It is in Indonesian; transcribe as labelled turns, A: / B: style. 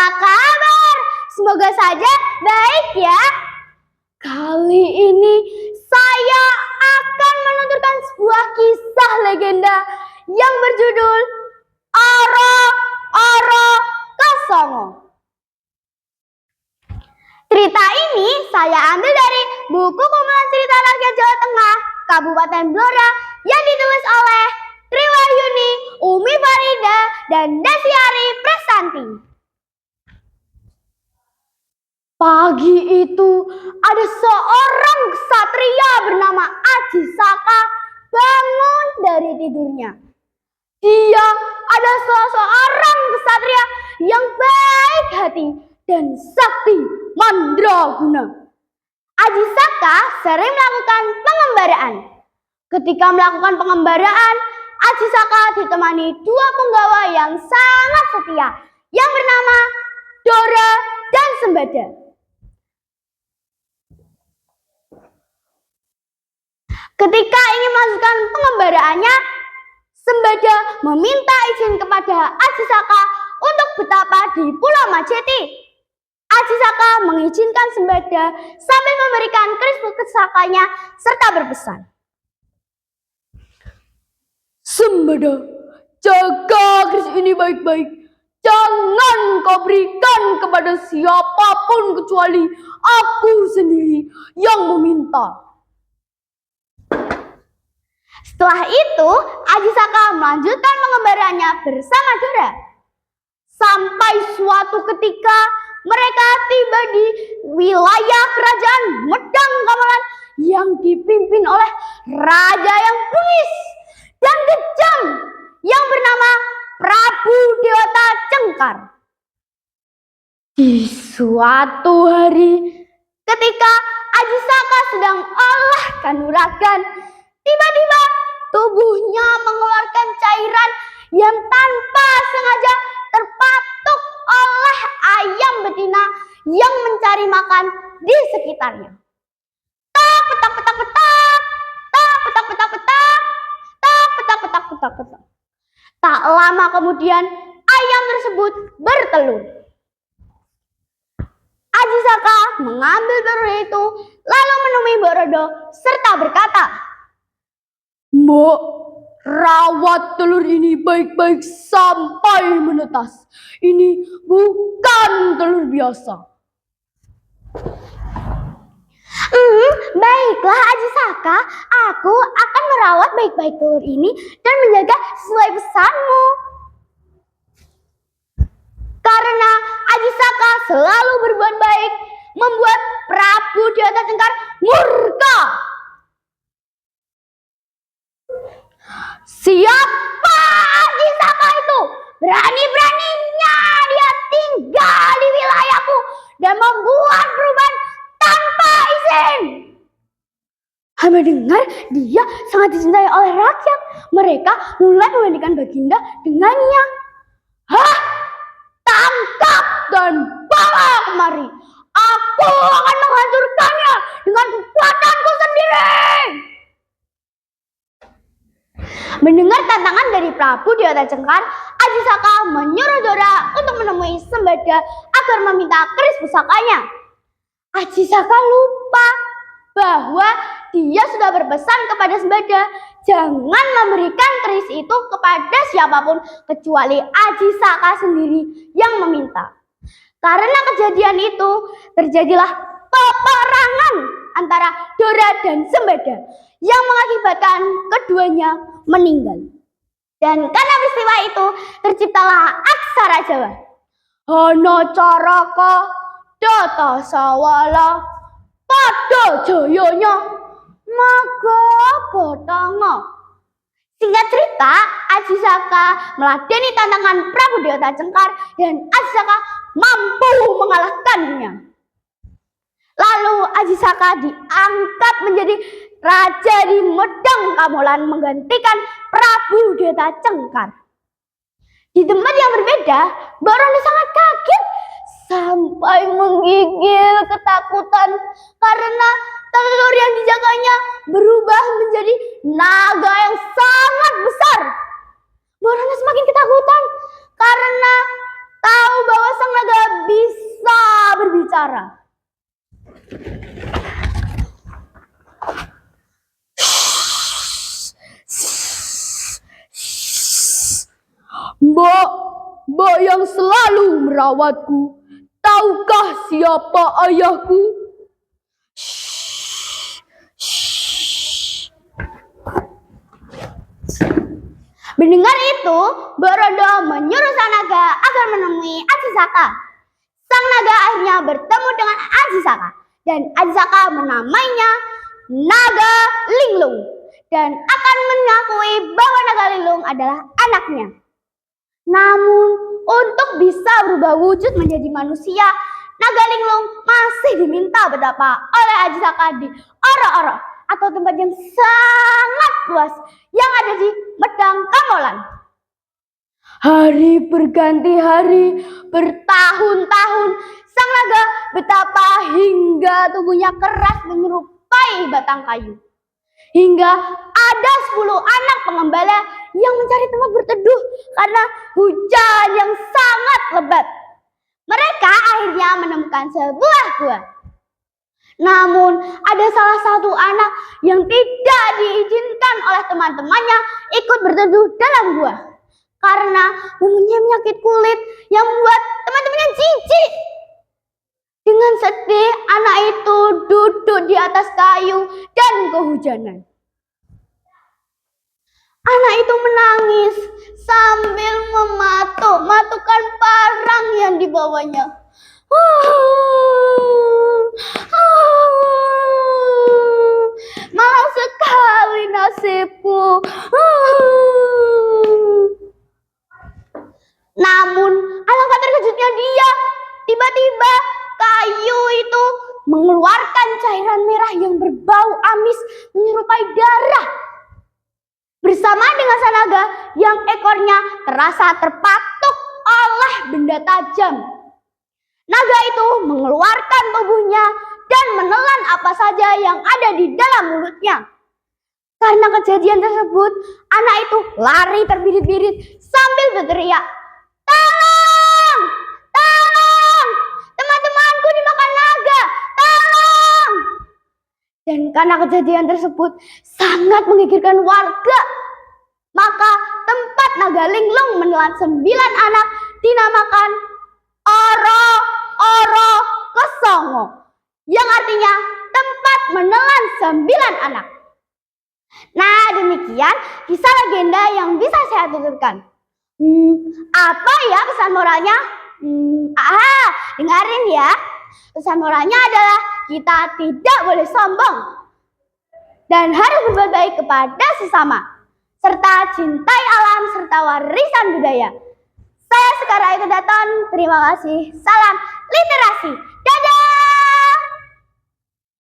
A: Apa kabar? Semoga saja baik ya. Kali ini saya akan menuturkan sebuah kisah legenda yang berjudul Oro Oro Kasongo. Cerita ini saya ambil dari buku kumpulan cerita rakyat Jawa Tengah, Kabupaten Blora, yang ditulis oleh Triwahyuni, Umi Farida, dan Desiari Presanti. Pagi itu ada seorang ksatria bernama Aji Saka bangun dari tidurnya. Dia adalah salah seorang ksatria yang baik hati dan sakti mandraguna. Aji Saka sering melakukan pengembaraan. Ketika melakukan pengembaraan, Aji Saka ditemani dua punggawa yang sangat setia yang bernama Dora dan Sembada. Ketika ingin melanjutkan pengembaraannya, Sembada meminta izin kepada Aji Saka untuk betapa di Pulau Majeti. Aji Saka mengizinkan Sembada sambil memberikan keris pusakanya serta berpesan, "Sembada, jaga keris ini baik-baik. Jangan kau berikan kepada siapapun kecuali aku sendiri yang meminta." Setelah itu, Aji Saka melanjutkan pengembaraannya bersama Dora. Sampai suatu ketika mereka tiba di wilayah kerajaan Medang Gamelan yang dipimpin oleh raja yang bengis dan kejam yang bernama Prabu Dewata Cengkar. Di suatu hari ketika Aji Saka sedang olah kanuragan, tiba-tiba tubuhnya mengeluarkan cairan yang tanpa sengaja terpatuk oleh ayam betina yang mencari makan di sekitarnya. Tak petak petak petak, tak petak petak petak, tak petak petak petak petak. Tak lama kemudian ayam tersebut bertelur. Aji Saka mengambil telur itu lalu menemui Mbok Rodo serta berkata, "Mbok, rawat telur ini baik-baik sampai menetas. Ini bukan telur biasa." Baiklah Aji Saka, aku akan merawat baik-baik telur ini dan menjaga sesuai pesanmu. Karena Aji Saka selalu berbuat baik, membuat Prabu Dewata Cengkar murka. "Siapa Aji Saka itu? Berani-beraninya dia tinggal di wilayahku dan membuat perubahan tanpa izin." Mendengar dia sangat dicintai oleh rakyat, mereka mulai membandingkan Baginda dengannya. "Hah? Tangkap dan bawa kemari. Aku akan menghancurkannya dengan kekuatanku sendiri." Mendengar tantangan dari Prabu Dewata Cengkar, Aji Saka menyuruh Dora untuk menemui Sembada agar meminta keris pusakanya. Aji Saka lupa bahwa dia sudah berpesan kepada Sembada jangan memberikan keris itu kepada siapapun kecuali Aji Saka sendiri yang meminta. Karena kejadian itu terjadilah peperangan antara Dora dan Sembada yang mengakibatkan keduanya meninggal. Dan karena peristiwa itu terciptalah aksara Jawa. Ana caraka data sawala pada jayanya maga bathanga. Singkat cerita, Aji Saka meladeni tantangan Prabu Dewata Cengkar dan Aji Saka mampu mengalahkannya. Lalu Aji Saka diangkat menjadi raja di Medang Gamelan menggantikan Prabu Dewata Cengkar. Di tempat yang berbeda, Mbok Rondo sangat kaget sampai menggigil ketakutan karena telur yang dijaganya berubah menjadi naga yang sangat besar. Mbok Rondo semakin ketakutan karena tahu bahwa sang naga cara. Mbak yang selalu merawatku, tahukah siapa ayahku? Mendengar itu, Mbak Rondo menyuruh sang naga agar menemui Ajisaka. Sang naga akhirnya bertemu dengan Ajisaka dan Ajisaka menamainya Naga Linglung dan akan mengakui bahwa Naga Linglung adalah anaknya. Namun, untuk bisa berubah wujud menjadi manusia, Naga Linglung masih diminta bertapa oleh Ajisaka di Oro-Oro atau tempat yang sangat luas yang ada di Medang Kamolan. Hari berganti hari, bertahun-tahun, sang naga betapa hingga tubuhnya keras menyerupai batang kayu. Hingga ada 10 anak pengembala yang mencari tempat berteduh karena hujan yang sangat lebat. Mereka akhirnya menemukan sebuah gua. Namun ada salah satu anak yang tidak diizinkan oleh teman-temannya ikut berteduh dalam gua karena umumnya penyakit kulit yang membuat teman-temannya jijik. Dengan sedih, anak itu duduk di atas kayu dan kehujanan. Anak itu menangis sambil mematuk-matukkan parang yang dibawanya. Malang sekali nasibku. Namun, alangkah terkejutnya dia. Tiba-tiba kayu itu mengeluarkan cairan merah yang berbau amis menyerupai darah. Bersama dengan sang naga yang ekornya terasa terpatuk oleh benda tajam. Naga itu mengeluarkan tubuhnya dan menelan apa saja yang ada di dalam mulutnya. Karena kejadian tersebut, anak itu lari terbirit-birit sambil berteriak, "Tolong! Tolong! Teman-temanku dimakan naga! Tolong!" Dan karena kejadian tersebut sangat menggegerkan warga, maka tempat Naga Linglung menelan 9 anak dinamakan Oro-Oro Kesongo, yang artinya tempat menelan 9 anak. Nah, demikian kisah legenda yang bisa saya tuturkan. Apa ya pesan moralnya? Dengarin ya. Pesan moralnya adalah kita tidak boleh sombong dan harus berbuat baik kepada sesama, serta cintai alam serta warisan budaya. Saya Sekar Ayu Kedaton, terima kasih. Salam literasi.